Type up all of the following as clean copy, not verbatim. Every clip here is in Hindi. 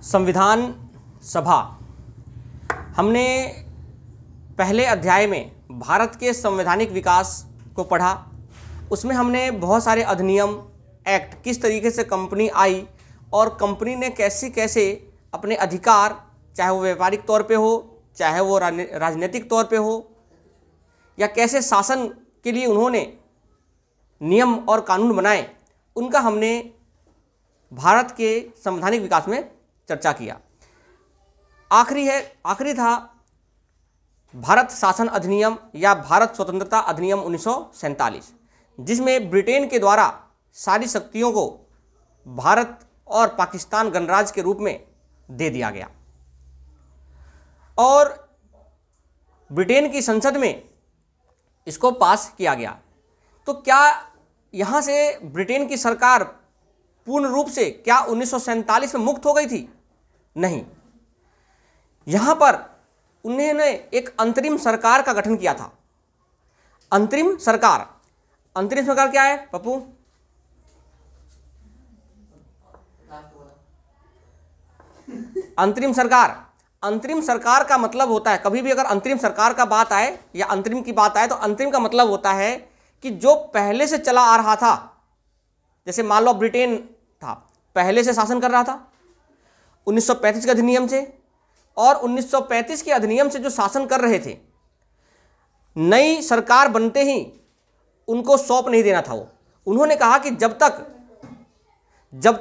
संविधान सभा। हमने पहले अध्याय में भारत के संवैधानिक विकास को पढ़ा। उसमें हमने बहुत सारे अधिनियम, एक्ट, किस तरीके से कंपनी आई और कंपनी ने कैसे कैसे अपने अधिकार, चाहे वो व्यापारिक तौर पे हो, चाहे वो राजनीतिक तौर पे हो, या कैसे शासन के लिए उन्होंने नियम और कानून बनाए, उनका हमने भारत के संवैधानिक विकास में चर्चा किया। आखिरी था भारत शासन अधिनियम या भारत स्वतंत्रता अधिनियम 1947, जिसमें ब्रिटेन के द्वारा सारी शक्तियों को भारत और पाकिस्तान गणराज्य के रूप में दे दिया गया और ब्रिटेन की संसद में इसको पास किया गया। तो क्या यहाँ से ब्रिटेन की सरकार पूर्ण रूप से क्या 1947 में मुक्त हो गई थी? नहीं, यहाँ पर उन्होंने एक अंतरिम सरकार का गठन किया था। अंतरिम सरकार क्या है पप्पू? अंतरिम सरकार का मतलब होता है, कभी भी अगर अंतरिम सरकार का बात आए या अंतरिम की बात आए तो अंतरिम का मतलब होता है कि जो पहले से चला आ रहा था, जैसे मान लो ब्रिटेन था, पहले से शासन कर रहा था 1935 के अधिनियम से, और 1935 के अधिनियम से जो शासन कर रहे थे, नई सरकार बनते ही उनको सौंप नहीं देना था। वो उन्होंने कहा कि जब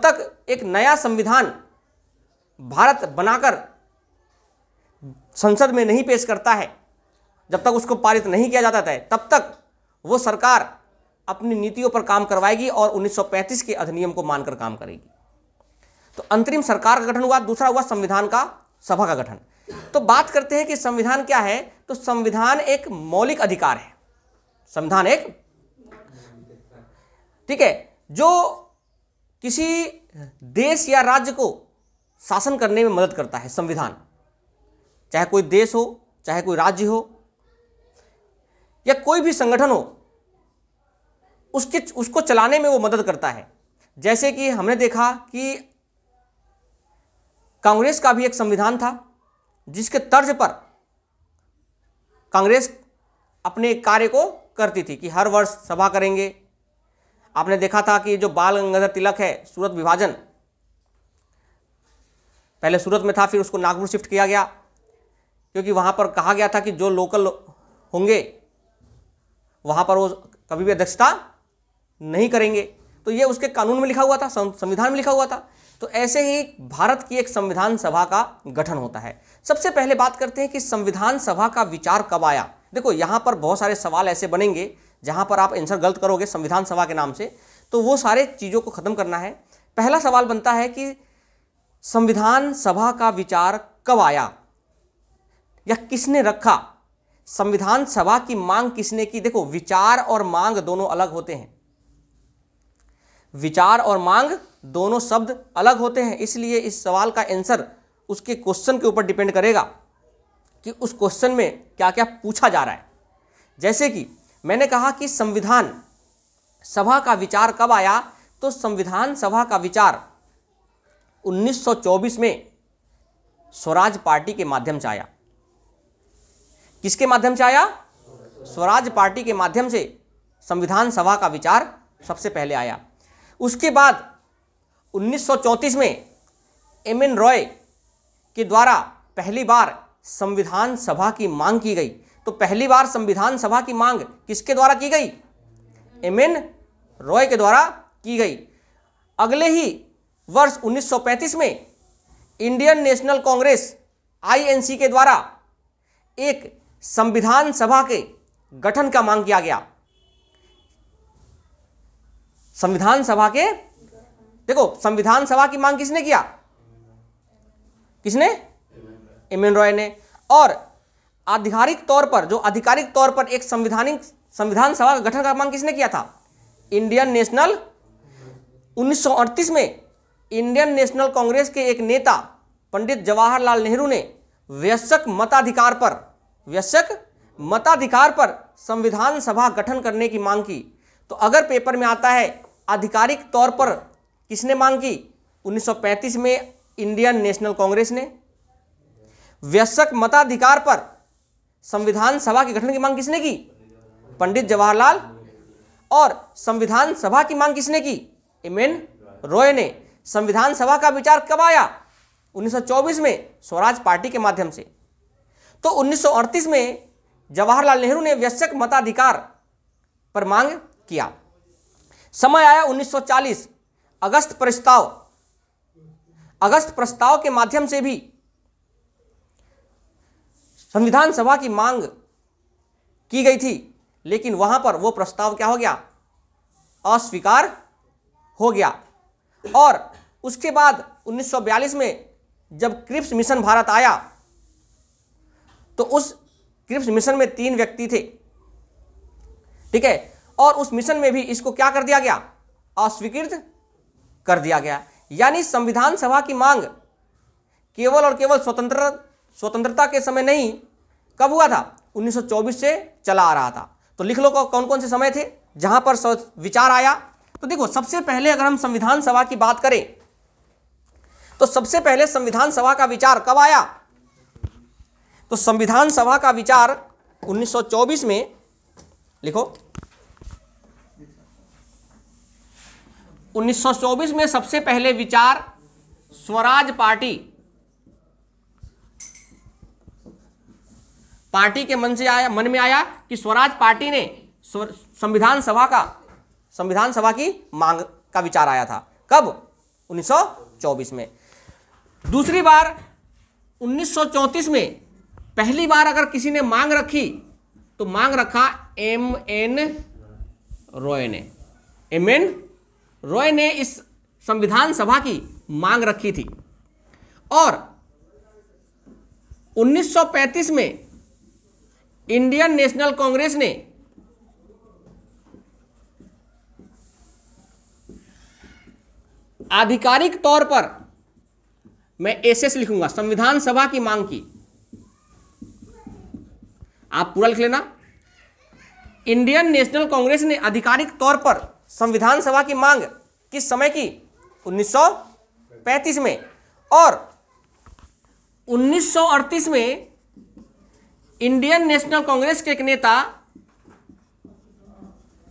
तक एक नया संविधान भारत बनाकर संसद में नहीं पेश करता है, जब तक उसको पारित नहीं किया जाता है, तब तक वो सरकार अपनी नीतियों पर काम करवाएगी और 1935 के अधिनियम को मानकर काम करेगी। तो अंतरिम सरकार का गठन हुआ। दूसरा हुआ संविधान का सभा का गठन। तो बात करते हैं कि संविधान क्या है। तो संविधान एक मौलिक अधिकार है। संविधान एक, ठीक है, जो किसी देश या राज्य को शासन करने में मदद करता है। संविधान, चाहे कोई देश हो, चाहे कोई राज्य हो, या कोई भी संगठन हो, उसको चलाने में वो मदद करता है। जैसे कि हमने देखा कि कांग्रेस का भी एक संविधान था, जिसके तर्ज पर कांग्रेस अपने कार्य को करती थी कि हर वर्ष सभा करेंगे। आपने देखा था कि जो बाल गंगाधर तिलक है, सूरत विभाजन, पहले सूरत में था, फिर उसको नागपुर शिफ्ट किया गया, क्योंकि वहां पर कहा गया था कि जो लोकल होंगे वहां पर वो कभी भी अध्यक्षता नहीं करेंगे। तो ये उसके कानून में लिखा हुआ था, संविधान में लिखा हुआ था। तो ऐसे ही भारत की एक संविधान सभा का गठन होता है। सबसे पहले बात करते हैं कि संविधान सभा का विचार कब आया। देखो, यहाँ पर बहुत सारे सवाल ऐसे बनेंगे जहाँ पर आप आंसर गलत करोगे संविधान सभा के नाम से, तो वो सारे चीज़ों को ख़त्म करना है। पहला सवाल बनता है कि संविधान सभा का विचार कब आया या किसने रखा? संविधान सभा की मांग किसने की? देखो, विचार और मांग दोनों अलग होते हैं। विचार और मांग दोनों शब्द अलग होते हैं, इसलिए इस सवाल का आंसर उसके क्वेश्चन के ऊपर डिपेंड करेगा कि उस क्वेश्चन में क्या क्या पूछा जा रहा है। जैसे कि मैंने कहा कि संविधान सभा का विचार कब आया, तो संविधान सभा का विचार 1924 में स्वराज पार्टी के माध्यम से आया। किसके माध्यम से आया? स्वराज पार्टी के माध्यम से संविधान सभा का विचार सबसे पहले आया। उसके बाद 1934 में एम.एन. रॉय के द्वारा पहली बार संविधान सभा की मांग की गई। तो पहली बार संविधान सभा की मांग किसके द्वारा की गई? एम.एन. रॉय के द्वारा की गई। अगले ही वर्ष 1935 में इंडियन नेशनल कांग्रेस (INC) के द्वारा एक संविधान सभा के गठन का मांग किया गया। संविधान सभा के, देखो, संविधान सभा की मांग किसने किया? किसने? एम.एन. रॉय ने। और आधिकारिक तौर पर एक संविधान सभा का गठन का मांग किसने किया था? Indian national. 1938 में इंडियन नेशनल कांग्रेस के एक नेता पंडित जवाहरलाल नेहरू ने वयस्क मताधिकार पर संविधान सभा गठन करने की मांग की। तो अगर पेपर में आता है आधिकारिक तौर पर किसने मांग की? 1935 में इंडियन नेशनल कांग्रेस ने। वयस्क मताधिकार पर संविधान सभा के गठन की मांग किसने की? पंडित जवाहरलाल। और संविधान सभा की मांग किसने की? एम.एन. रॉय ने। संविधान सभा का विचार कब आया? 1924 में, स्वराज पार्टी के माध्यम से। तो 1938 में जवाहरलाल नेहरू ने वयस्क मताधिकार पर मांग किया। समय आया 1940, अगस्त प्रस्ताव के माध्यम से भी संविधान सभा की मांग की गई थी, लेकिन वहां पर वो प्रस्ताव क्या हो गया? अस्वीकार हो गया। और उसके बाद 1942 में जब क्रिप्स मिशन भारत आया, तो उस क्रिप्स मिशन में 3 व्यक्ति थे, ठीक है, और उस मिशन में भी इसको क्या कर दिया गया? अस्वीकृत कर दिया गया। यानी संविधान सभा की मांग केवल और केवल स्वतंत्रता के समय नहीं, कब हुआ था? 1924 से चला आ रहा था। तो लिख लो कौन कौन से समय थे जहां पर विचार आया। तो देखो, सबसे पहले अगर हम संविधान सभा की बात करें तो सबसे पहले संविधान सभा का विचार कब आया? तो संविधान सभा का विचार 1924 में, लिखो, 1924 में सबसे पहले विचार स्वराज पार्टी के मन में आया कि स्वराज पार्टी ने संविधान सभा की मांग का विचार आया था। कब? 1924 में। दूसरी बार 1934 में पहली बार अगर किसी ने मांग रखी तो मांग रखा एम.एन. रॉय ने। एम.एन. रॉय ने इस संविधान सभा की मांग रखी थी। और 1935 में इंडियन नेशनल कांग्रेस ने आधिकारिक तौर पर, मैं एसएस लिखूंगा, संविधान सभा की मांग की। आप पूरा लिख लेना। इंडियन नेशनल कांग्रेस ने आधिकारिक तौर पर संविधान सभा की मांग किस समय की? 1935 में। और 1938 में इंडियन नेशनल कांग्रेस के एक नेता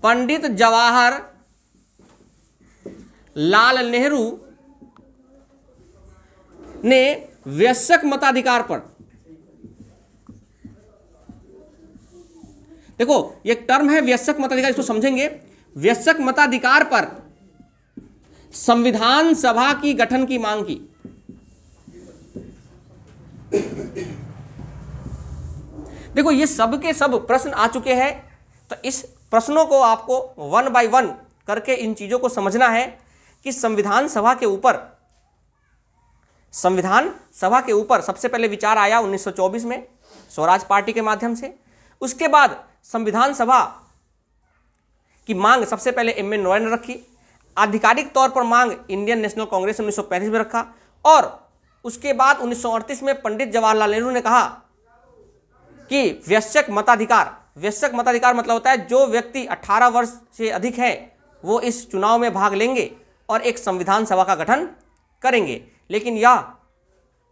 पंडित जवाहर लाल नेहरू ने वयस्क मताधिकार पर, देखो ये टर्म है वयस्क मताधिकार, इसको समझेंगे। वयस्क मताधिकार पर संविधान सभा की गठन की मांग की। देखो ये सब के सब प्रश्न आ चुके हैं, तो इस प्रश्नों को आपको 1 बाय 1 करके इन चीजों को समझना है कि संविधान सभा के ऊपर सबसे पहले विचार आया 1924 में स्वराज पार्टी के माध्यम से। उसके बाद संविधान सभा की मांग सबसे पहले एम.एन. रॉय ने रखी। आधिकारिक तौर पर मांग इंडियन नेशनल कांग्रेस ने 1935 में रखा। और उसके बाद 1938 में पंडित जवाहरलाल नेहरू ने कहा कि वयस्क मताधिकार मतलब होता है जो व्यक्ति 18 वर्ष से अधिक है वो इस चुनाव में भाग लेंगे और एक संविधान सभा का गठन करेंगे। लेकिन यह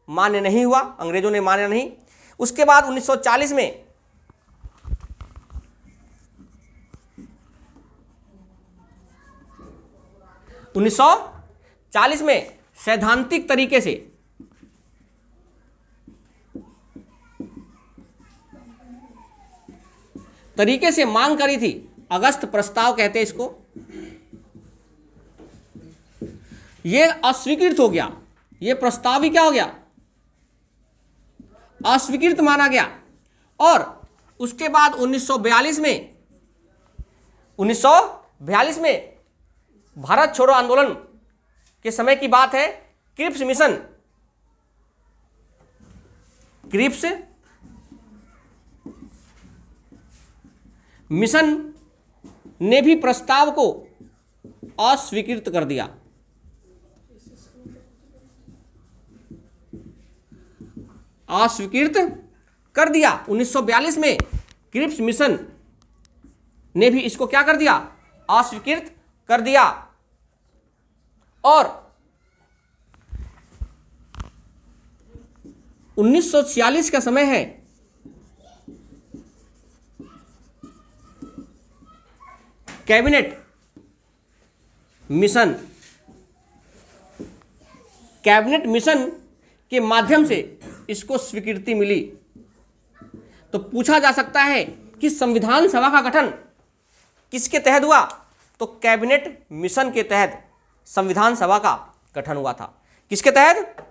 मान्य नहीं हुआ, अंग्रेजों ने माना नहीं। उसके बाद 1940 में सैद्धांतिक तरीके से मांग करी थी। अगस्त प्रस्ताव कहते हैं इसको। यह अस्वीकृत हो गया, यह प्रस्ताव ही क्या हो गया? अस्वीकृत माना गया। और उसके बाद 1942 में भारत छोड़ो आंदोलन के समय की बात है। क्रिप्स मिशन ने भी प्रस्ताव को अस्वीकृत कर दिया। अस्वीकृत कर दिया। 1942 में क्रिप्स मिशन ने भी इसको क्या कर दिया? अस्वीकृत कर दिया। और 1946 का समय है, कैबिनेट मिशन। कैबिनेट मिशन के माध्यम से इसको स्वीकृति मिली। तो पूछा जा सकता है कि संविधान सभा का गठन किसके तहत हुआ? तो कैबिनेट मिशन के तहत संविधान सभा का गठन हुआ था। किसके तहत?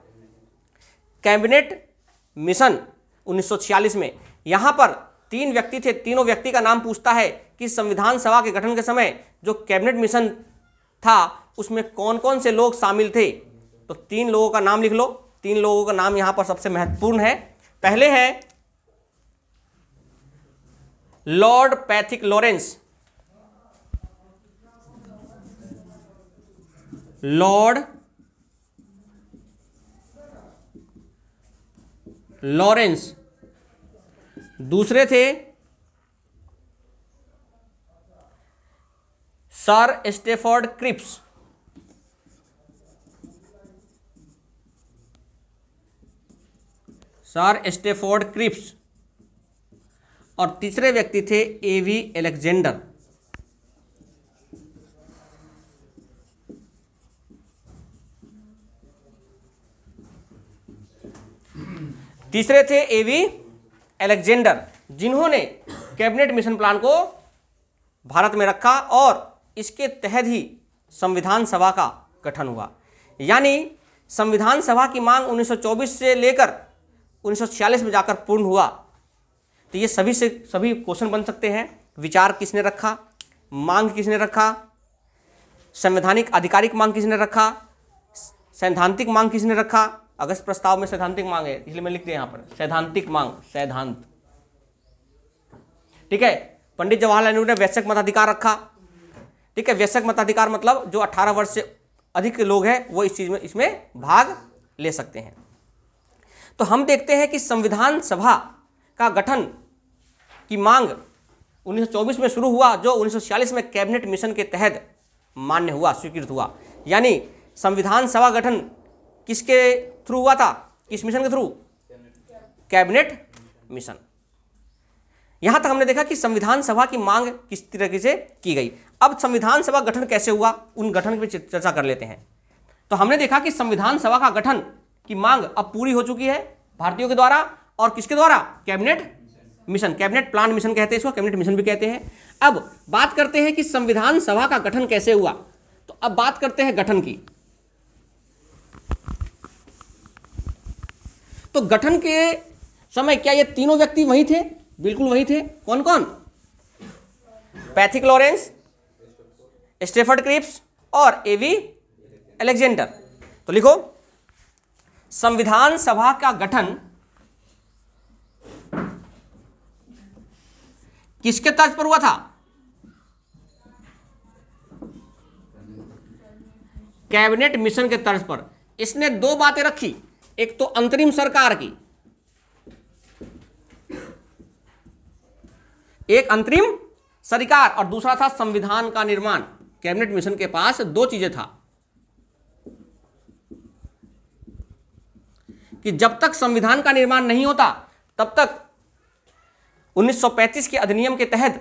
कैबिनेट मिशन 1946 में। यहां पर 3 व्यक्ति थे, तीनों व्यक्ति का नाम पूछता है कि संविधान सभा के गठन के समय जो कैबिनेट मिशन था उसमें कौन कौन से लोग शामिल थे। तो 3 लोगों का नाम लिख लो। 3 लोगों का नाम यहां पर सबसे महत्वपूर्ण है। पहले है Lord Pethick Lawrence, Lord Lawrence. दूसरे थे Sir Stafford Cripps, Sir Stafford Cripps. और तीसरे व्यक्ति थे एवी अलेक्जेंडर। तीसरे थे एवी अलेक्जेंडर, जिन्होंने कैबिनेट मिशन प्लान को भारत में रखा और इसके तहत ही संविधान सभा का गठन हुआ। यानी संविधान सभा की मांग 1924 से लेकर 1946 में जाकर पूर्ण हुआ। तो ये सभी से सभी क्वेश्चन बन सकते हैं। विचार किसने रखा, मांग किसने रखा, संवैधानिक आधिकारिक मांग किसने रखा, सैद्धांतिक मांग किसने रखा। अगस्त प्रस्ताव में सैद्धांतिक मांग है, इसलिए मैं लिख दिया यहाँ पर सैद्धांतिक मांग, सैद्धांत। ठीक है। पंडित जवाहरलाल नेहरू ने वैश्यक मताधिकार रखा। ठीक है। वैश्यक मताधिकार मतलब जो 18 वर्ष से अधिक के लोग हैं वो इस चीज में इसमें भाग ले सकते हैं। तो हम देखते हैं कि संविधान सभा का गठन की मांग 1924 में शुरू हुआ, जो 1946 में कैबिनेट मिशन के तहत मान्य हुआ, स्वीकृत हुआ। यानी संविधान सभा गठन किसके थ्रू हुआ था? किस मिशन के थ्रू? Cabinet mission. यहां तक हमने देखा कि संविधान सभा की मांग किस तरीके से की गई। अब संविधान सभा गठन कैसे हुआ, उन गठन की चर्चा कर लेते हैं। तो हमने देखा कि संविधान सभा का गठन की मांग अब पूरी हो चुकी है भारतीयों के द्वारा। और किसके द्वारा? Cabinet mission, cabinet plan mission कहते हैं इसको, कैबिनेट मिशन भी कहते हैं। अब बात करते हैं कि संविधान सभा का गठन कैसे हुआ। तो अब बात करते हैं गठन की। तो गठन के समय क्या ये तीनों व्यक्ति वही थे? बिल्कुल वही थे। कौन कौन? पैथिक लॉरेंस, स्टेफर्ड क्रिप्स और एवी अलेक्जेंडर। तो लिखो, संविधान सभा का गठन किसके तर्ज पर हुआ था? कैबिनेट मिशन के तर्ज पर। इसने 2 बातें रखी, एक तो अंतरिम सरकार की, एक अंतरिम सरकार, और दूसरा था संविधान का निर्माण। कैबिनेट मिशन के पास 2 चीजें था कि जब तक संविधान का निर्माण नहीं होता तब तक 1935 के अधिनियम के तहत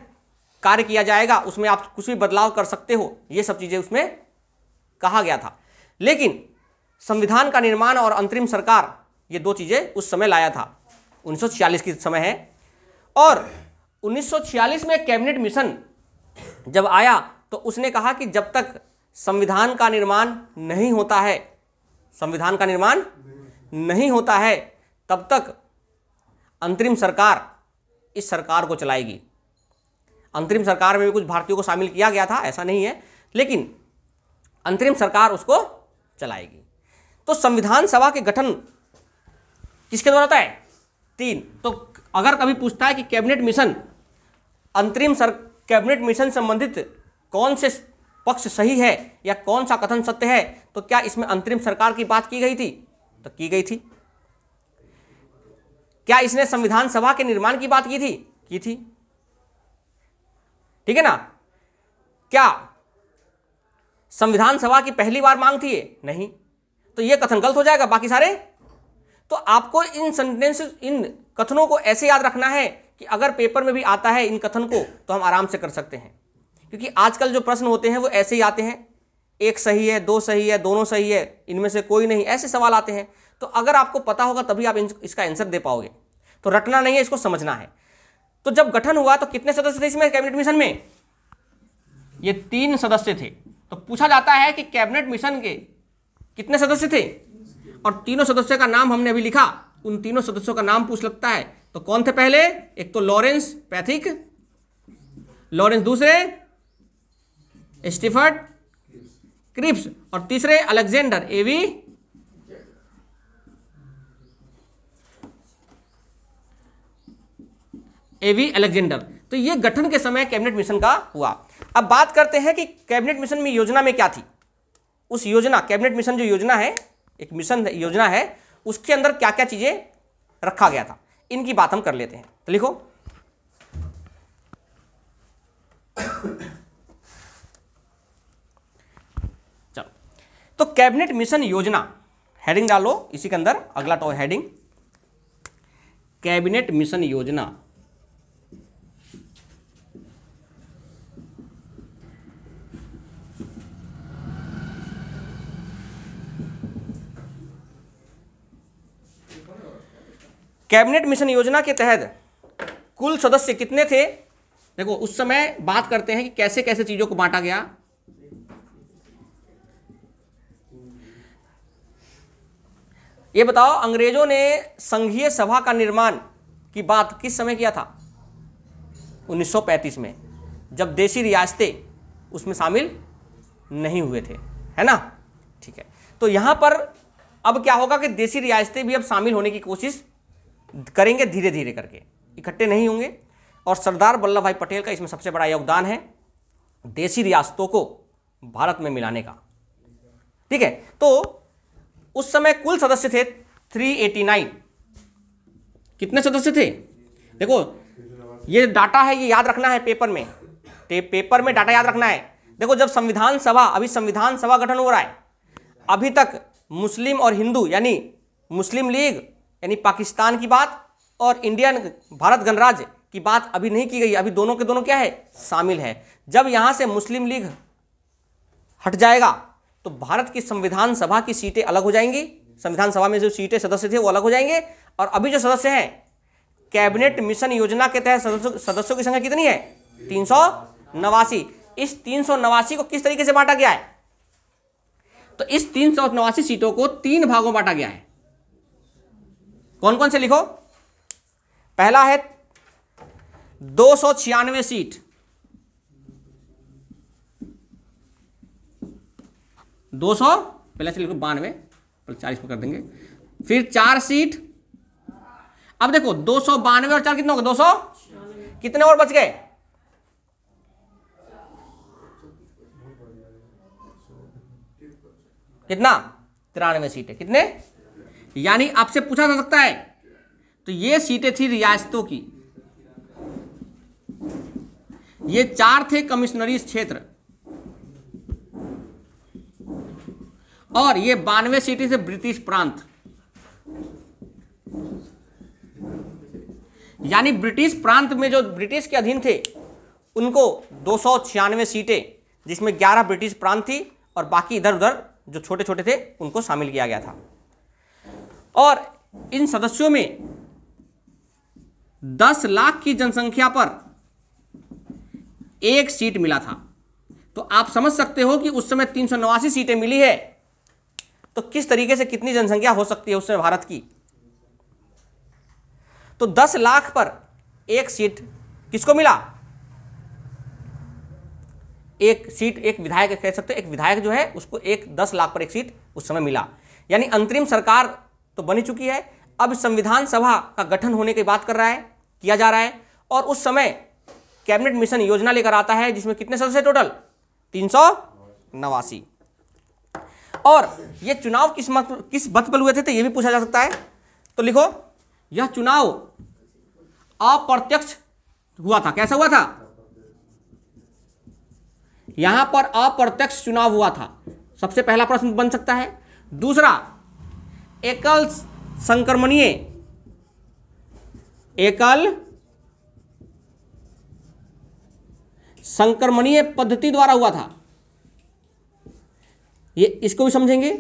कार्य किया जाएगा, उसमें आप कुछ भी बदलाव कर सकते हो, ये सब चीजें उसमें कहा गया था। लेकिन संविधान का निर्माण और अंतरिम सरकार, ये 2 चीजें उस समय लाया था। 1946 की समय है। और 1946 में कैबिनेट मिशन जब आया तो उसने कहा कि जब तक संविधान का निर्माण नहीं होता है, संविधान का निर्माण नहीं होता है, तब तक अंतरिम सरकार इस सरकार को चलाएगी। अंतरिम सरकार में भी कुछ भारतीयों को शामिल किया गया था, ऐसा नहीं है, लेकिन अंतरिम सरकार उसको चलाएगी। तो संविधान सभा के गठन किसके द्वारा होता है? 3। तो अगर कभी पूछता है कि कैबिनेट मिशन, कैबिनेट मिशन संबंधित कौन से पक्ष सही है या कौन सा कथन सत्य है, तो क्या इसमें अंतरिम सरकार की बात की गई थी? तो की गई थी। क्या इसने संविधान सभा के निर्माण की बात की थी? की थी। ठीक है ना। क्या संविधान सभा की पहली बार मांग थी? नहीं। तो यह कथन गलत हो जाएगा बाकी सारे। तो आपको इन सेंटेंस, इन कथनों को ऐसे याद रखना है कि अगर पेपर में भी आता है इन कथन को तो हम आराम से कर सकते हैं, क्योंकि आजकल जो प्रश्न होते हैं वो ऐसे ही आते हैं, एक सही है, दो सही है, दोनों सही है, इनमें से कोई नहीं, ऐसे सवाल आते हैं। तो अगर आपको पता होगा तभी आप इसका आंसर दे पाओगे। तो रटना नहीं है, इसको समझना है। तो जब गठन हुआ तो कितने सदस्य थे इसमें कैबिनेट मिशन में? ये 3 सदस्य थे। तो पूछा जाता है कि कैबिनेट मिशन के कितने सदस्य थे, और तीनों सदस्यों का नाम हमने अभी लिखा, उन तीनों सदस्यों का नाम पूछ लगता है। तो कौन थे पहले? एक तो लॉरेंस पैथिक, लॉरेंस दूसरे स्टीफर्ड क्रिप्स, और तीसरे अलेक्जेंडर एवी अलेक्जेंडर। तो ये गठन के समय कैबिनेट मिशन का हुआ। अब बात करते हैं कि कैबिनेट मिशन में योजना में क्या थी। उस योजना, कैबिनेट मिशन जो योजना है, एक मिशन योजना है, उसके अंदर क्या क्या चीजें रखा गया था, इनकी बात हम कर लेते हैं। तो लिखो, चलो। तो कैबिनेट मिशन योजना, हेडिंग डालो इसी के अंदर, अगला तो हेडिंग कैबिनेट मिशन योजना। कैबिनेट मिशन योजना के तहत कुल सदस्य कितने थे? देखो, उस समय बात करते हैं कि कैसे कैसे चीजों को बांटा गया। ये बताओ, अंग्रेजों ने संघीय सभा का निर्माण की बात किस समय किया था? 1935 में, जब देशी रियासतें उसमें शामिल नहीं हुए थे, है ना? ठीक है। तो यहां पर अब क्या होगा कि देशी रियासतें भी अब शामिल होने की कोशिश करेंगे, धीरे धीरे करके, इकट्ठे नहीं होंगे। और सरदार वल्लभ भाई पटेल का इसमें सबसे बड़ा योगदान है, देशी रियासतों को भारत में मिलाने का। ठीक है। तो उस समय कुल सदस्य थे 389। कितने सदस्य थे? देखो, ये डाटा है, ये याद रखना है पेपर में, पेपर में डाटा याद रखना है। देखो, जब संविधान सभा, अभी संविधान सभा गठन हो रहा है, अभी तक मुस्लिम और हिंदू यानी मुस्लिम लीग यानी पाकिस्तान की बात और इंडियन भारत गणराज्य की बात अभी नहीं की गई। अभी दोनों के दोनों क्या है? शामिल है। जब यहां से मुस्लिम लीग हट जाएगा तो भारत की संविधान सभा की सीटें अलग हो जाएंगी, संविधान सभा में जो सीटें सदस्य थे वो अलग हो जाएंगे। और अभी जो सदस्य हैं कैबिनेट मिशन योजना के तहत सदस्यों की संख्या कितनी है? 389। इस 389 को किस तरीके से बांटा गया है? तो इस 389 सीटों को 3 भागों बांटा गया है। कौन कौन से लिखो? पहला है 296 सीट, 200 पहले से लिखो 92, 40 पर कर देंगे। फिर 4 सीट। अब देखो 292 और 4 कितने हो गए? 200। कितने और बच गए? कितना? 93 सीटें। कितने? यानी आपसे पूछा जा सकता है, तो ये सीटें थी रियासतों की, ये 4 थे कमिश्नरी क्षेत्र, और ये 92 सीटें थे ब्रिटिश प्रांत। यानी ब्रिटिश प्रांत में जो ब्रिटिश के अधीन थे उनको 296 सीटें, जिसमें 11 ब्रिटिश प्रांत थी और बाकी इधर उधर जो छोटे छोटे थे उनको शामिल किया गया था। और इन सदस्यों में 10 लाख की जनसंख्या पर 1 सीट मिला था। तो आप समझ सकते हो कि उस समय 389 सीटें मिली है, तो किस तरीके से कितनी जनसंख्या हो सकती है उस समय भारत की। तो 10 लाख पर 1 सीट किसको मिला? एक सीट, एक विधायक कह सकते, एक विधायक जो है उसको 10 लाख पर 1 सीट उस समय मिला। यानी अंतरिम सरकार तो बनी चुकी है, अब संविधान सभा का गठन होने की बात किया जा रहा है। और उस समय कैबिनेट मिशन योजना लेकर आता है, जिसमें कितने सदस्य टोटल? 389। और ये चुनाव किस मत पर हुए थे, तो ये भी पूछा जा सकता है। तो लिखो, यह चुनाव अप्रत्यक्ष हुआ था। कैसा हुआ था? यहां पर अप्रत्यक्ष चुनाव हुआ था, सबसे पहला प्रश्न बन सकता है। दूसरा, एकल संक्रमणीय एकल संक्रमणीय पद्धति द्वारा हुआ था। ये इसको भी समझेंगे।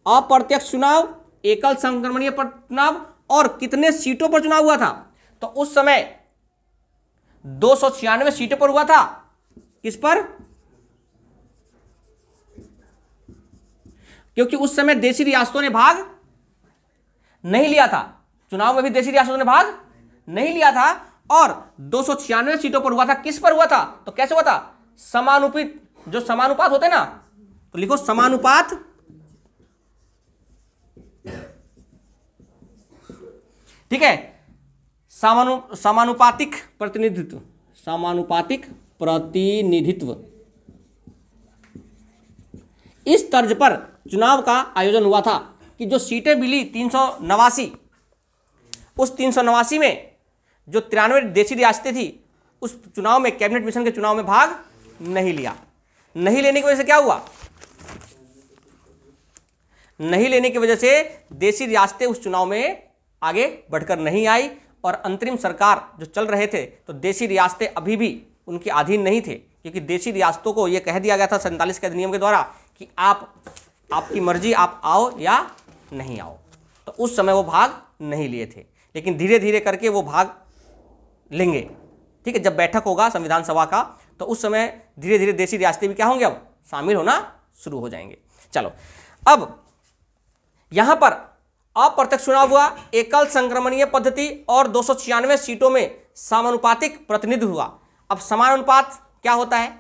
अप्रत्यक्ष चुनाव, एकल संक्रमणीय चुनाव और कितने सीटों पर चुनाव हुआ था? तो उस समय 296 सीटों पर हुआ था। किस पर? क्योंकि उस समय देशी रियासतों ने भाग नहीं लिया था, चुनाव में भी देशी रियासतों ने भाग नहीं लिया था और 296 सीटों पर हुआ था। किस पर हुआ था? तो कैसे हुआ था? समानुपात, जो समानुपात होते हैं ना, तो लिखो समानुपात, ठीक है, समानुपातिक प्रतिनिधित्व, समानुपातिक प्रतिनिधित्व, इस तर्ज पर चुनाव का आयोजन हुआ था कि जो सीटें मिली 389, उस 389 में जो 93 देशी रियासतें थी, उस चुनाव में, कैबिनेट मिशन के चुनाव में भाग नहीं लिया। नहीं लेने की वजह से क्या हुआ? नहीं लेने की वजह से देशी रियासतें उस चुनाव में आगे बढ़कर नहीं आई और अंतरिम सरकार जो चल रहे थे, तो देशी रियासतें अभी भी उनके अधीन नहीं थे, क्योंकि देशी रियासतों को यह कह दिया गया था 47 के अधिनियम के द्वारा कि आपकी मर्जी, आप आओ या नहीं आओ। तो उस समय वो भाग नहीं लिए थे, लेकिन धीरे धीरे करके वो भाग लेंगे। ठीक है, जब बैठक होगा संविधान सभा का, तो उस समय धीरे धीरे देशी रियासतें भी क्या होंगे, अब शामिल होना शुरू हो जाएंगे। चलो, अब यहां पर अप्रत्यक्ष चुनाव हुआ, एकल संक्रमणीय पद्धति और 296 सीटों में समानुपातिक प्रतिनिधित्व हुआ। अब समानुपात क्या होता है?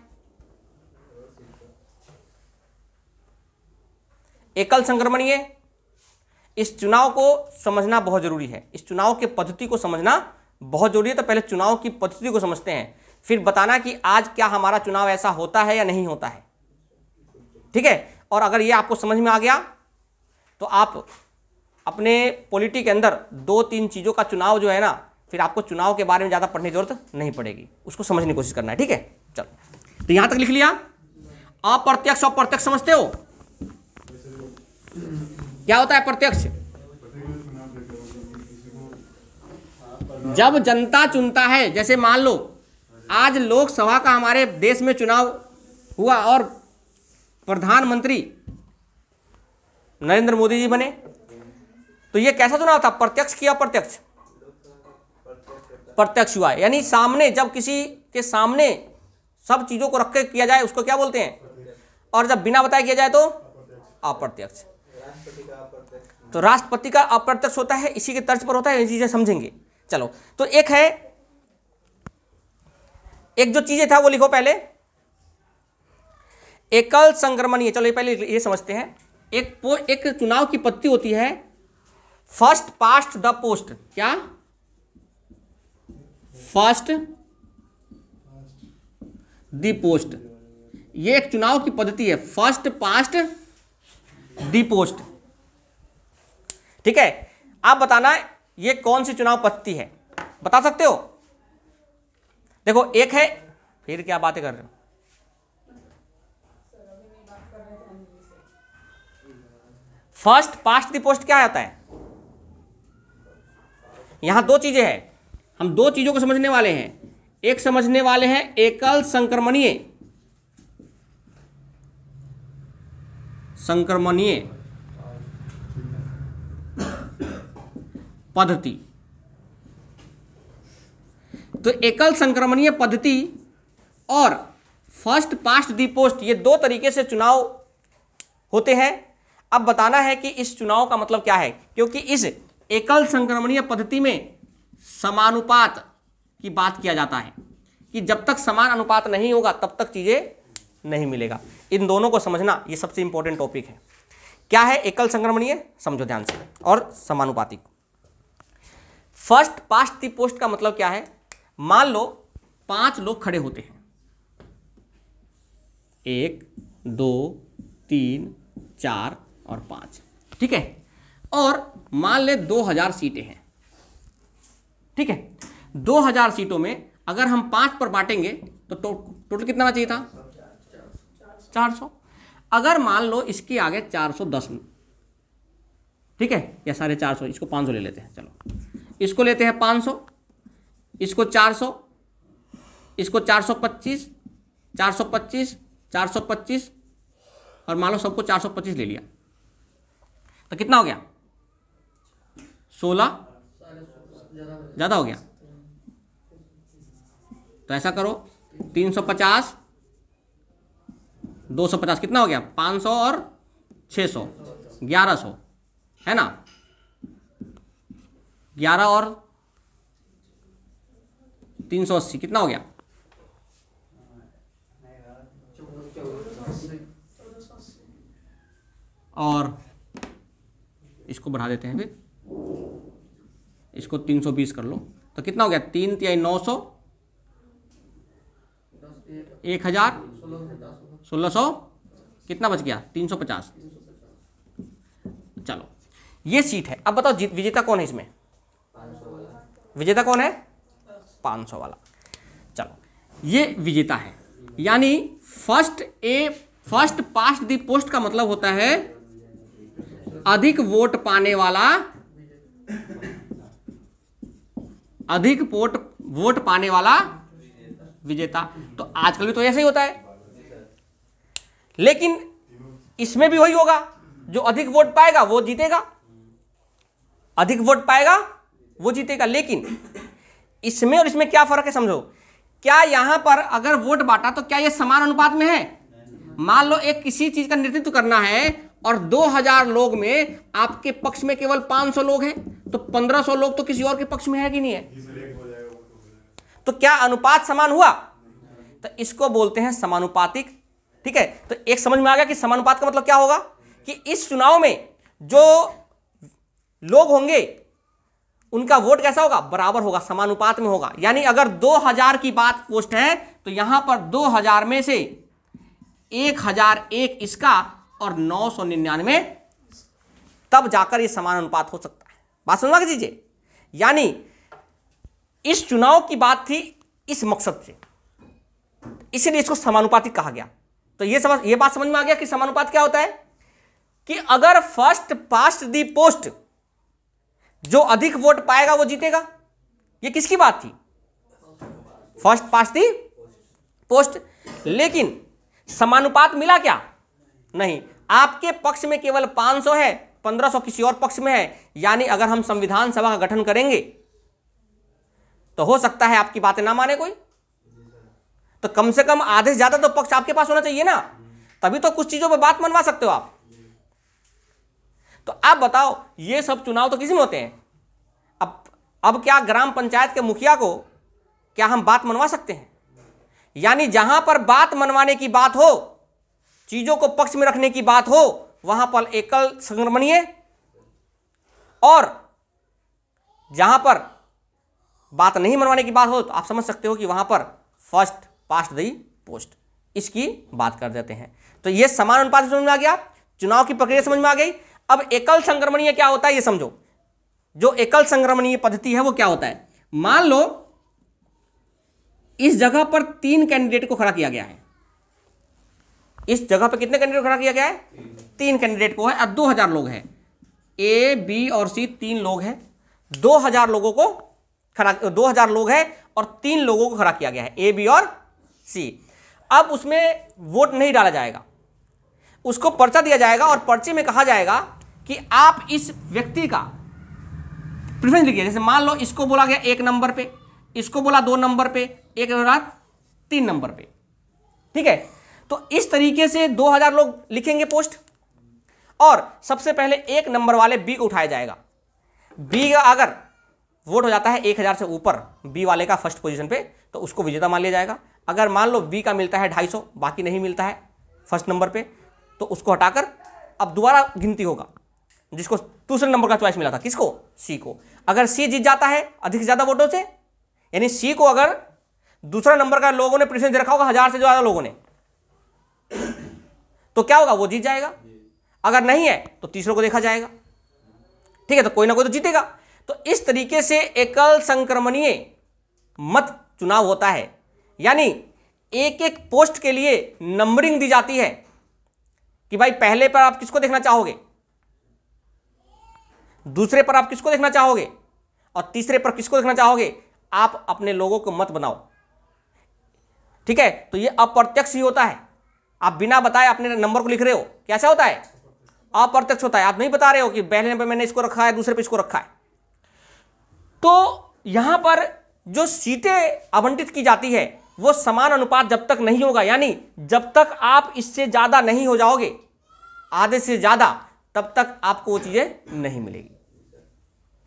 एकल संक्रमणीय, इस चुनाव को समझना बहुत जरूरी है, इस चुनाव के पद्धति को समझना बहुत जरूरी है। तो पहले चुनाव की पद्धति को समझते हैं, फिर बताना कि आज क्या हमारा चुनाव ऐसा होता है या नहीं होता है। ठीक है, और अगर ये आपको समझ में आ गया तो आप अपने पॉलिटी के अंदर 2-3 चीज़ों का चुनाव जो है ना, फिर आपको चुनाव के बारे में ज़्यादा पढ़ने की जरूरत नहीं पड़ेगी, उसको समझने की कोशिश करना है। ठीक है, चलो, तो यहां तक लिख लिया। अप्रत्यक्ष, अप्रत्यक्ष समझते हो? क्या होता है प्रत्यक्ष? जब जनता चुनता है, जैसे मान लो आज लोकसभा का हमारे देश में चुनाव हुआ और प्रधानमंत्री नरेंद्र मोदी जी बने, तो ये कैसा चुनाव था? प्रत्यक्ष किया अप्रत्यक्ष? प्रत्यक्ष हुआ, यानी सामने, जब किसी के सामने सब चीजों को रख के किया जाए उसको क्या बोलते हैं, और जब बिना बताए किया जाए तो अप्रत्यक्ष। तो राष्ट्रपति का अप्रत्यक्ष होता है, इसी के तर्ज पर होता है, ये चीजें समझेंगे। चलो, तो एक जो चीजें था वो लिखो पहले। एकल संक्रमणीय, चलो ये पहले ये समझते हैं। एक चुनाव की पद्धति होती है फर्स्ट पास्ट द पोस्ट। क्या? फर्स्ट द पोस्ट, ये एक चुनाव की पद्धति है, फर्स्ट पास्ट द पोस्ट। ठीक है, आप बताना ये कौन सी चुनाव पद्धति है, बता सकते हो? देखो, एक है, फिर क्या बातें कर रहे हो? फर्स्ट पास्ट द पोस्ट क्या आता है? यहां दो चीजें हैं, हम दो चीजों को समझने वाले हैं। एक समझने वाले हैं एकल संक्रमणीय पद्धति। तो एकल संक्रमणीय पद्धति और फर्स्ट पास्ट द पोस्ट, ये दो तरीके से चुनाव होते हैं। अब बताना है कि इस चुनाव का मतलब क्या है, क्योंकि इस एकल संक्रमणीय पद्धति में समानुपात की बात किया जाता है कि जब तक समान अनुपात नहीं होगा तब तक चीजें नहीं मिलेगा। इन दोनों को समझना ये सबसे इंपॉर्टेंट टॉपिक है। क्या है एकल संक्रमणीय, समझो ध्यान से, और समानुपातिक। फर्स्ट पास्ट द पोस्ट का मतलब क्या है? मान लो 5 लोग खड़े होते हैं, 1 2 3 4 और 5, ठीक है, और मान ले 2000 सीटें हैं। ठीक है, 2000 सीटों में अगर हम 5 पर बांटेंगे तो टोटल कितना चाहिए था? 400। अगर मान लो इसके आगे 410, ठीक है, या 450, इसको 500 ले लेते हैं। चलो इसको लेते हैं 500, इसको 400, इसको 425, 425, 425 और मान लो सबको 425 ले लिया, तो कितना हो गया? 16 ज़्यादा हो गया। तो ऐसा करो 350, 250 कितना हो गया? 500 और 600 1100 है ना। 11 और 380 कितना हो गया? और इसको बढ़ा देते हैं, फिर इसको 320 कर लो, तो कितना हो गया? 3 तिहाई 900, 1000, 1600, कितना बच गया? 350। चलो ये सीट है। अब बताओ विजेता कौन है इसमें? विजेता कौन है? 500 वाला। चलो ये विजेता है, यानी फर्स्ट पास्ट द पोस्ट का मतलब होता है अधिक वोट पाने वाला, अधिक वोट पाने वाला विजेता। तो आजकल भी तो ऐसे ही होता है, लेकिन इसमें भी वही होगा, जो अधिक वोट पाएगा वो जीतेगा, अधिक वोट पाएगा वो जीतेगा। लेकिन इसमें और इसमें क्या फर्क है समझो। क्या यहां पर अगर वोट बांटा तो क्या यह समान अनुपात में है? मान लो एक किसी चीज का नेतृत्व करना है और 2000 लोग में आपके पक्ष में केवल 500 लोग हैं, तो 1500 लोग तो किसी और के पक्ष में है कि नहीं है? तो क्या अनुपात समान हुआ? तो इसको बोलते हैं समानुपातिक। ठीक है, तो एक समझ में आ गया कि समानुपात का मतलब क्या होगा, कि इस चुनाव में जो लोग होंगे उनका वोट कैसा होगा? बराबर होगा, समानुपात में होगा। यानी अगर 2000 की बात पोस्ट है तो यहां पर 2000 में से 1001 इसका और 999 तब जाकर यह समान अनुपात हो सकता है। बात समझ में कीजिए। यानी इस चुनाव की बात थी इस मकसद से, इसीलिए इसको समानुपातिक कहा गया। तो ये बात समझ में आ गया कि समानुपात क्या होता है, कि अगर फर्स्ट पास्ट दी पोस्ट, जो अधिक वोट पाएगा वो जीतेगा। ये किसकी बात थी? फर्स्ट पास्ट दी पोस्ट। लेकिन समानुपात मिला क्या? नहीं। आपके पक्ष में केवल 500 है, 1500 किसी और पक्ष में है। यानी अगर हम संविधान सभा का गठन करेंगे तो हो सकता है आपकी बातें ना माने कोई, तो कम से कम आधे से ज्यादा तो पक्ष आपके पास होना चाहिए ना, तभी तो कुछ चीजों पर बात मनवा सकते हो आप। तो आप बताओ, ये सब चुनाव तो किसी में होते हैं। अब क्या ग्राम पंचायत के मुखिया को क्या हम बात मनवा सकते हैं? यानी जहां पर बात मनवाने की बात हो, चीजों को पक्ष में रखने की बात हो, वहां पर एकल संक्रमणीय, और जहां पर बात नहीं मनवाने की बात हो तो आप समझ सकते हो कि वहां पर फर्स्ट पास्ट द पोस्ट, इसकी बात कर देते हैं। तो यह समान अनुपात समझ में आ गया, चुनाव की प्रक्रिया समझ में आ गई। अब एकल संक्रमणीय क्या होता है ये समझो। जो एकल संक्रमणीय पद्धति है वो क्या होता है? मान लो इस जगह पर 3 कैंडिडेट को खड़ा किया गया है। इस जगह पर कितने कैंडिडेट को खड़ा किया गया है? 3 कैंडिडेट को है, और 2000 लोग हैं। ए, बी और सी 3 लोग हैं। 2000 लोगों को 2000 लोग हैं और 3 लोगों को खड़ा किया गया है, ए, बी और सी। अब उसमें वोट नहीं डाला जाएगा, उसको पर्चा दिया जाएगा और पर्चे में कहा जाएगा कि आप इस व्यक्ति का प्रेफरेंस लिखिए। जैसे मान लो इसको बोला गया 1 नंबर पे, इसको बोला 2 नंबर पे, एक बोला 3 नंबर पे। ठीक है, तो इस तरीके से 2000 लोग लिखेंगे पोस्ट, और सबसे पहले 1 नंबर वाले बी को उठाया जाएगा। बी का अगर वोट हो जाता है 1000 से ऊपर बी वाले का फर्स्ट पोजीशन पे, तो उसको विजेता मान लिया जाएगा। अगर मान लो बी का मिलता है 250, बाकी नहीं मिलता है फर्स्ट नंबर पे, तो उसको हटाकर अब दोबारा गिनती होगा, जिसको दूसरे नंबर का चॉइस मिला था, किसको? सी को। अगर सी जीत जाता है अधिक से ज्यादा वोटों से, यानी सी को अगर दूसरा नंबर का लोगों ने प्रेफरेंस दे रखा होगा 1000 से ज्यादा लोगों ने, तो क्या होगा? वो जीत जाएगा। अगर नहीं है तो तीसरे को देखा जाएगा। ठीक है, तो कोई ना कोई तो जीतेगा। तो इस तरीके से एकल संक्रमणीय मत चुनाव होता है, यानी एक एक पोस्ट के लिए नंबरिंग दी जाती है कि भाई पहले पर आप किसको देखना चाहोगे, दूसरे पर आप किसको देखना चाहोगे और तीसरे पर किसको देखना चाहोगे? आप अपने लोगों को मत बनाओ, ठीक है। तो ये अप्रत्यक्ष ही होता है। आप बिना बताए अपने नंबर को लिख रहे हो, कैसा होता है? अप्रत्यक्ष होता है। आप नहीं बता रहे हो कि पहले नंबर मैंने इसको रखा है, दूसरे पे इसको रखा है। तो यहां पर जो सीटें आवंटित की जाती है वो समान अनुपात जब तक नहीं होगा, यानी जब तक आप इससे ज्यादा नहीं हो जाओगे, आधे से ज्यादा, तब तक आपको वो चीजें नहीं मिलेगी,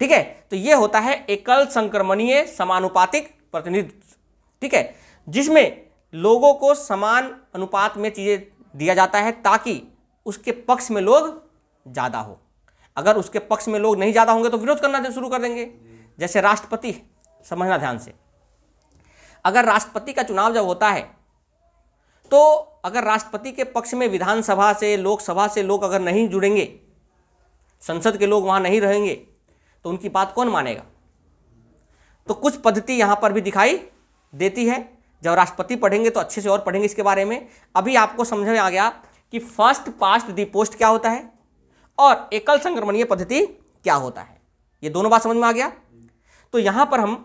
ठीक है। तो ये होता है एकल संक्रमणीय समानुपातिक प्रतिनिधित्व, ठीक है, जिसमें लोगों को समान अनुपात में चीजें दिया जाता है ताकि उसके पक्ष में लोग ज्यादा हो। अगर उसके पक्ष में लोग नहीं ज्यादा होंगे तो विरोध करना शुरू कर देंगे। जैसे राष्ट्रपति, समझना ध्यान से, अगर राष्ट्रपति का चुनाव जब होता है तो अगर राष्ट्रपति के पक्ष में विधानसभा से, लोकसभा से लोग अगर नहीं जुड़ेंगे, संसद के लोग वहां नहीं रहेंगे, तो उनकी बात कौन मानेगा? तो कुछ पद्धति यहां पर भी दिखाई देती है। जब राष्ट्रपति पढ़ेंगे तो अच्छे से और पढ़ेंगे इसके बारे में। अभी आपको समझ में आ गया कि फर्स्ट पास्ट द पोस्ट क्या होता है और एकल संक्रमणीय पद्धति क्या होता है। ये दोनों बात समझ में आ गया। तो यहां पर हम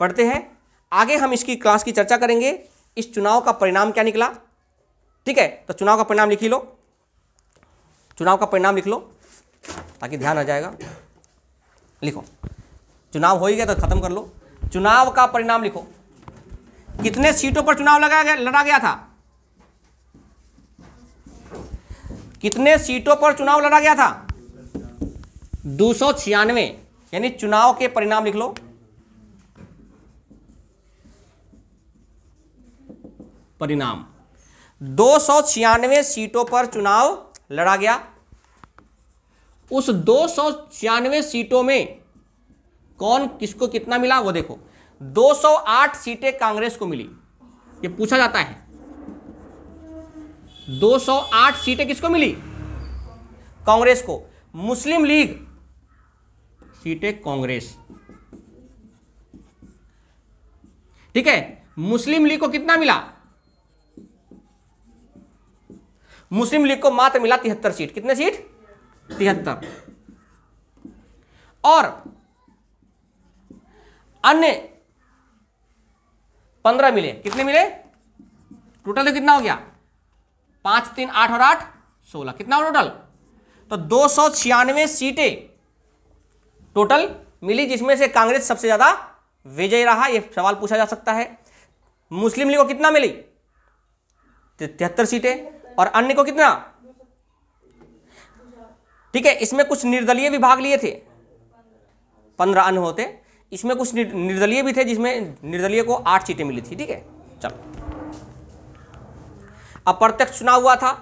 पढ़ते हैं, आगे हम इसकी क्लास की चर्चा करेंगे। इस चुनाव का परिणाम क्या निकला, ठीक है। तो चुनाव का परिणाम लिख लो, चुनाव का परिणाम लिख लो ताकि ध्यान आ जाएगा। लिखो, चुनाव हो ही गया तो खत्म कर लो। चुनाव का परिणाम लिखो। कितने सीटों पर चुनाव लड़ा गया था? कितने सीटों पर चुनाव लड़ा गया था? 296, यानी चुनाव के परिणाम लिख लो। परिणाम 296 सीटों पर चुनाव लड़ा गया। उस 296 सीटों में कौन किसको कितना मिला वो देखो। 208 सीटें कांग्रेस को मिली, ये पूछा जाता है। 208 सीटें किसको मिली? कांग्रेस को। मुस्लिम लीग सीटें कांग्रेस, ठीक है। मुस्लिम लीग को कितना मिला? मुस्लिम लीग को मात्र मिला 73 सीट। कितने सीट? 73। और अन्य 15 मिले। कितने मिले? टोटल तो कितना हो गया? 5, 3, 8 और 8 16। कितना हो टोटल? तो 296 सीटें टोटल मिली, जिसमें से कांग्रेस सबसे ज्यादा विजयी रहा। यह सवाल पूछा जा सकता है। मुस्लिम लीग को कितना मिली? 73 सीटें। और अन्य को कितना? ठीक है, इसमें कुछ निर्दलीय भी भाग लिए थे, 15 अन्य होते। इसमें कुछ निर्दलीय भी थे, जिसमें निर्दलीय को 8 सीटें मिली थी, ठीक है। चलो, अप्रत्यक्ष चुनाव हुआ था,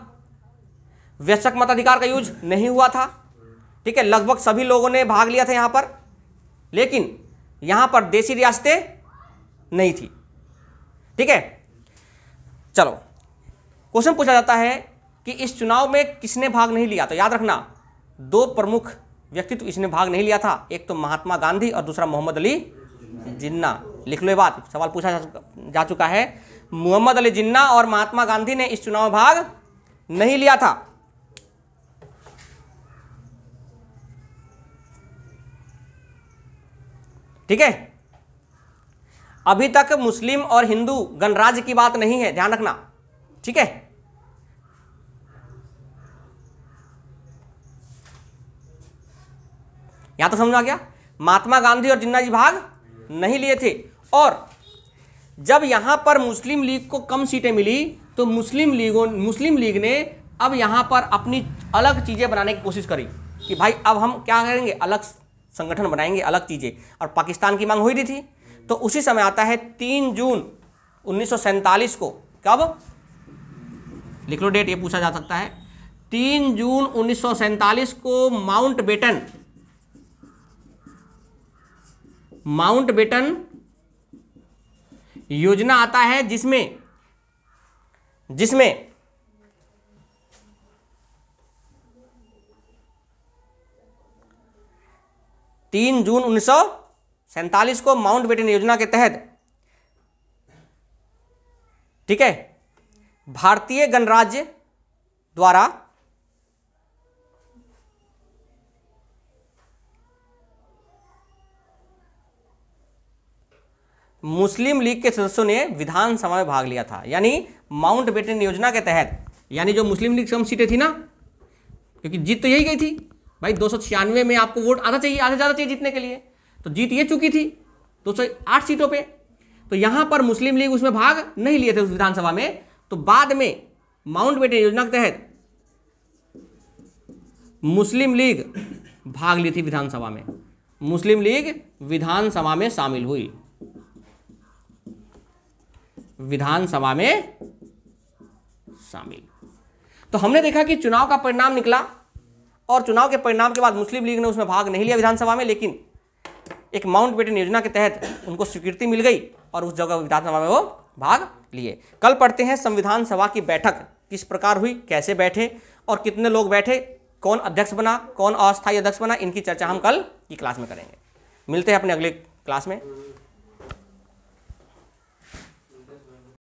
वयस्क मताधिकार का यूज नहीं हुआ था, ठीक है। लगभग सभी लोगों ने भाग लिया था यहां पर, लेकिन यहां पर देशी रियासतें नहीं थी, ठीक है। चलो, क्वेश्चन पूछा जाता है कि इस चुनाव में किसने भाग नहीं लिया? तो याद रखना, 2 प्रमुख व्यक्तित्व इसने भाग नहीं लिया था। एक तो महात्मा गांधी और दूसरा मोहम्मद अली जिन्ना। लिख लो ये बात, सवाल पूछा जा चुका है। मोहम्मद अली जिन्ना और महात्मा गांधी ने इस चुनाव में भाग नहीं लिया था। ठीक है, अभी तक मुस्लिम और हिंदू गणराज्य की बात नहीं है, ध्यान रखना, ठीक है। यहां तो समझ आ गया। महात्मा गांधी और जिन्ना जी भाग नहीं लिए थे। और जब यहां पर मुस्लिम लीग को कम सीटें मिली तो मुस्लिम लीग ने अब यहां पर अपनी अलग चीजें बनाने की कोशिश करी कि भाई अब हम क्या करेंगे, अलग संगठन बनाएंगे, अलग चीजें। और पाकिस्तान की मांग हो रही थी। तो उसी समय आता है 3 जून 1947 को। कब? लिख लो डेट, ये पूछा जा सकता है। 3 जून 1947 को माउंट बेटन योजना आता है, जिसमें 3 जून 1947 को माउंट बेटन योजना के तहत, ठीक है, भारतीय गणराज्य द्वारा मुस्लिम लीग के सदस्यों ने विधानसभा में भाग लिया था। यानी माउंटबेटन योजना के तहत, यानी जो मुस्लिम लीग कम सीटें थी ना, क्योंकि जीत तो यही गई थी भाई, 296 में आपको वोट आधा चाहिए, आधे ज़्यादा चाहिए जीतने के लिए, तो जीत ये चुकी थी 208 सीटों पे। तो यहाँ पर मुस्लिम लीग उसमें भाग नहीं लिए थे उस विधानसभा में। तो बाद में माउंटबेटन योजना के तहत मुस्लिम लीग भाग ली थी विधानसभा में, मुस्लिम लीग विधानसभा में शामिल हुई, विधानसभा में शामिल। तो हमने देखा कि चुनाव का परिणाम निकला और चुनाव के परिणाम के बाद मुस्लिम लीग ने उसमें भाग नहीं लिया विधानसभा में, लेकिन एक माउंटबेटन योजना के तहत उनको स्वीकृति मिल गई और उस जगह विधानसभा में वो भाग लिए। कल पढ़ते हैं संविधान सभा की बैठक किस प्रकार हुई, कैसे बैठे और कितने लोग बैठे, कौन अध्यक्ष बना, कौन अस्थायी अध्यक्ष बना, इनकी चर्चा हम कल की क्लास में करेंगे। मिलते हैं अपने अगले क्लास में।